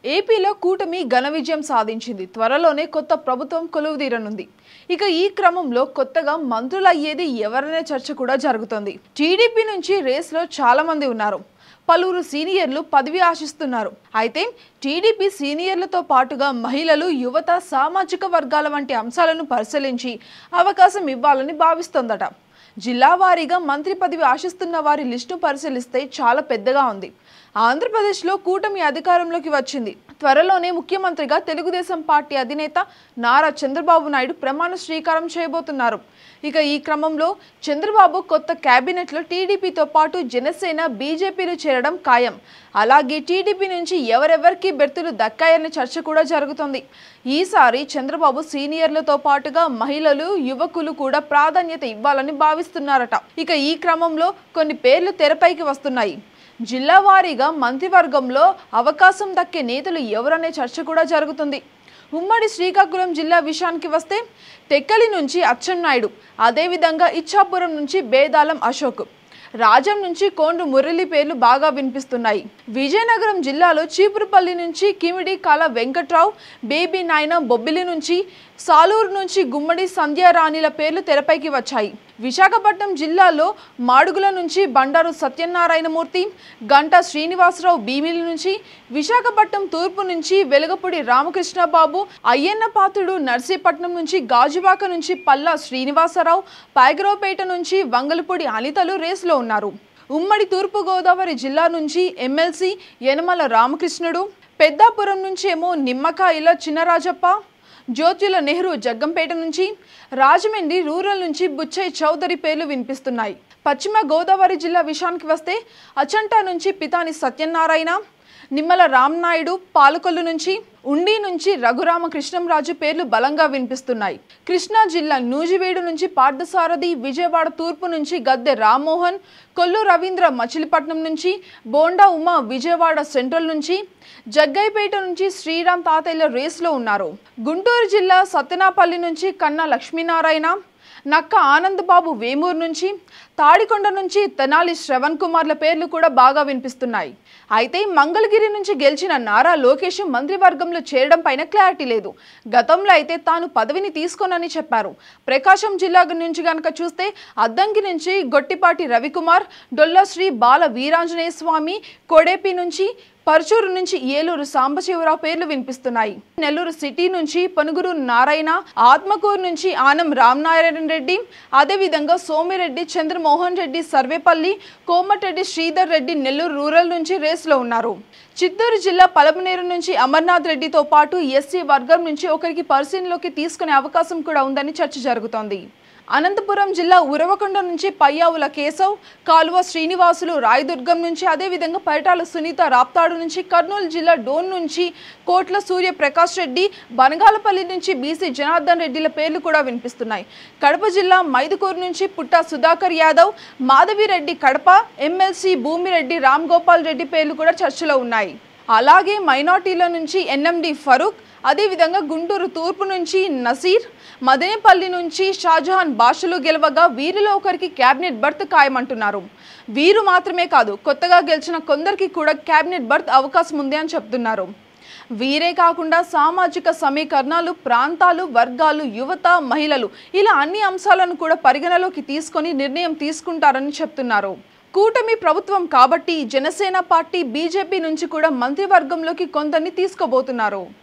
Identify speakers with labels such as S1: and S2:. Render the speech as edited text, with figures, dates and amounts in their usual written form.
S1: ఏపీలో కూటమి ఘన విజయం సాధించింది. త్వరలోనే కొత్త ప్రభుత్వం కొలువుదీరనుంది. ఇక ఈ క్రమంలో కొత్తగా మంత్రులు అయ్యేది ఎవరనే చర్చ కూడా జరుగుతోంది. టీడీపీ నుంచి రేస్లో చాలా మంది ఉన్నారు. పలువురు సీనియర్లు పదవి ఆశిస్తున్నారు. అయితే టీడీపీ సీనియర్లతో పాటుగా మహిళలు, యువత, సామాజిక వర్గాల వంటి అంశాలను పరిశీలించి అవకాశం ఇవ్వాలని భావిస్తోందట. జిల్లా వారీగా మంత్రి పదవి ఆశిస్తున్న వారి లిస్టు పరిశీలిస్తే చాలా పెద్దగా ఉంది. ఆంధ్రప్రదేశ్లో కూటమి అధికారంలోకి వచ్చింది. త్వరలోనే ముఖ్యమంత్రిగా తెలుగుదేశం పార్టీ అధినేత నారా చంద్రబాబు నాయుడు ప్రమాణ స్వీకారం చేయబోతున్నారు. ఇక ఈ క్రమంలో చంద్రబాబు కొత్త కేబినెట్లో టీడీపీతో పాటు జనసేన, బీజేపీలు చేరడం ఖాయం. అలాగే టీడీపీ నుంచి ఎవరెవరికి బెర్తులు దక్కాయనే చర్చ కూడా జరుగుతోంది. ఈసారి చంద్రబాబు సీనియర్లతో పాటుగా మహిళలు, యువకులు కూడా ప్రాధాన్యత ఇవ్వాలని భావిస్తున్నారట. ఇక ఈ క్రమంలో కొన్ని పేర్లు తెరపైకి వస్తున్నాయి. జిల్లా వారీగా మంత్రివర్గంలో అవకాశం దక్కే నేతలు ఎవరనే చర్చ కూడా జరుగుతుంది. ఉమ్మడి శ్రీకాకుళం జిల్లా విషయానికి వస్తే టెక్కలి నుంచి అచ్చెన్నాయుడు, అదేవిధంగా ఇచ్చాపురం నుంచి బేదాలం అశోక్, రాజం నుంచి కోండ్రు మురళి పేర్లు బాగా వినిపిస్తున్నాయి. విజయనగరం జిల్లాలో చీపురుపల్లి నుంచి కిమిడి కాల వెంకట్రావు, బేబీ నాయన, బొబ్బిలి నుంచి, సాలూరు నుంచి గుమ్మడి సంధ్యారాణిల పేర్లు తెరపైకి వచ్చాయి. విశాఖపట్నం జిల్లాలో మాడుగుల నుంచి బండారు సత్యనారాయణమూర్తి, గంటా శ్రీనివాసరావు భీమిలి నుంచి, విశాఖపట్నం తూర్పు నుంచి వెలగపూడి రామకృష్ణబాబు, అయ్యన్నపాత్రుడు నర్సీపట్నం నుంచి, గాజువాక నుంచి పల్లా శ్రీనివాసరావు, పాయగరావుపేట నుంచి వంగలపూడి అనితలు రేసులో ఉన్నారు. ఉమ్మడి తూర్పుగోదావరి జిల్లా నుంచి ఎమ్మెల్సీ యనమల రామకృష్ణుడు, పెద్దాపురం నుంచి ఏమో నిమ్మకాయల చినరాజప్ప, జ్యోతుల నెహ్రూ జగ్గంపేట నుంచి, రాజమండ్రి రూరల్ నుంచి బుచ్చయ్య చౌదరి పేర్లు వినిపిస్తున్నాయి. పశ్చిమ గోదావరి జిల్లా విషయానికి వస్తే అచంటా నుంచి పితాని సత్యనారాయణ, నిమ్మల రామనాయుడు, పాలకొల్లు నుంచి, ఉండి నుంచి రఘురామకృష్ణంరాజు పేర్లు బలంగా వినిపిస్తున్నాయి. కృష్ణా జిల్లా నూజివేడు నుంచి పార్థసారథి, విజయవాడ తూర్పు నుంచి గద్దె రామ్మోహన్, కొల్లు రవీంద్ర మచిలీపట్నం నుంచి, బోండా ఉమా విజయవాడ సెంట్రల్ నుంచి, జగ్గైపేట నుంచి శ్రీరామ్ తాతయ్యల రేసులో ఉన్నారు. గుంటూరు జిల్లా సత్తెనాపల్లి నుంచి కన్నా లక్ష్మీనారాయణ, నక్క ఆనందబాబు వేమూరు నుంచి, తాడికొండ నుంచి తెనాలి శ్రవణ్ కుమార్ల పేర్లు కూడా బాగా వినిపిస్తున్నాయి. అయితే మంగళగిరి నుంచి గెలిచిన నారా లోకేష్ మంత్రివర్గంలో చేరడం పైన క్లారిటీ లేదు. గతంలో అయితే తాను పదవిని తీసుకోనని చెప్పారు. ప్రకాశం జిల్లా నుంచి గనక చూస్తే అద్దంకి నుంచి గొట్టిపాటి రవికుమార్, డొల్లశ్రీ బాల వీరాంజనేయ స్వామి, కోడేపి నుంచి, పరుచూరు నుంచి ఏలూరు సాంబశివరావు పేర్లు వినిపిస్తున్నాయి. నెల్లూరు సిటీ నుంచి పనుగురు నారాయణ, ఆత్మకూరు నుంచి ఆనం రామనారాయణ రెడ్డి, అదేవిధంగా సోమిరెడ్డి, చంద్రమోహన్ రెడ్డి సర్వేపల్లి, కోమటిరెడ్డి శ్రీధర్ రెడ్డి నెల్లూరు రూరల్ నుంచి రేసులో ఉన్నారు. చిత్తూరు జిల్లా పలమనేరు నుంచి అమర్నాథ్ రెడ్డితో పాటు ఎస్సీ వర్గం నుంచి ఒకరికి పరిశీలనలోకి తీసుకునే అవకాశం కూడా ఉందని చర్చ జరుగుతోంది. అనంతపురం జిల్లా ఉరవకొండ నుంచి పయ్యావుల కేశవ్, కాలువ శ్రీనివాసులు రాయదుర్గం నుంచి, అదేవిధంగా పరిటాల సునీత రాప్తాడు నుంచి, కర్నూలు జిల్లా డోన్ నుంచి కోట్ల సూర్య ప్రకాష్ రెడ్డి, బనగాలపల్లి నుంచి బీసీ జనార్దన్ రెడ్డిల పేర్లు కూడా వినిపిస్తున్నాయి. కడప జిల్లా మైదుకూరు నుంచి పుట్టా సుధాకర్ యాదవ్, మాధవిరెడ్డి కడప, ఎమ్మెల్సీ భూమిరెడ్డి రామ్ గోపాల్ రెడ్డి పేర్లు కూడా చర్చలో ఉన్నాయి. అలాగే మైనార్టీల నుంచి ఎన్ఎండి ఫరూక్, అదేవిధంగా గుంటూరు తూర్పు నుంచి నసీర్, మదనేపల్లి నుంచి షాజహాన్ భాషలు గెలవగా వీరిలో ఒకరికి క్యాబినెట్ బర్త్ ఖాయమంటున్నారు. వీరు మాత్రమే కాదు, కొత్తగా గెలిచిన కొందరికి కూడా క్యాబినెట్ బర్త్ అవకాశం ఉంది అని చెప్తున్నారు. వీరే కాకుండా సామాజిక సమీకరణాలు, ప్రాంతాలు, వర్గాలు, యువత, మహిళలు ఇలా అన్ని అంశాలను కూడా పరిగణలోకి తీసుకొని నిర్ణయం తీసుకుంటారని చెప్తున్నారు. కూటమి ప్రభుత్వం కాబట్టి జనసేన పార్టీ, బీజేపీ నుంచి కూడా మంత్రివర్గంలోకి కొందరిని తీసుకోబోతున్నారు.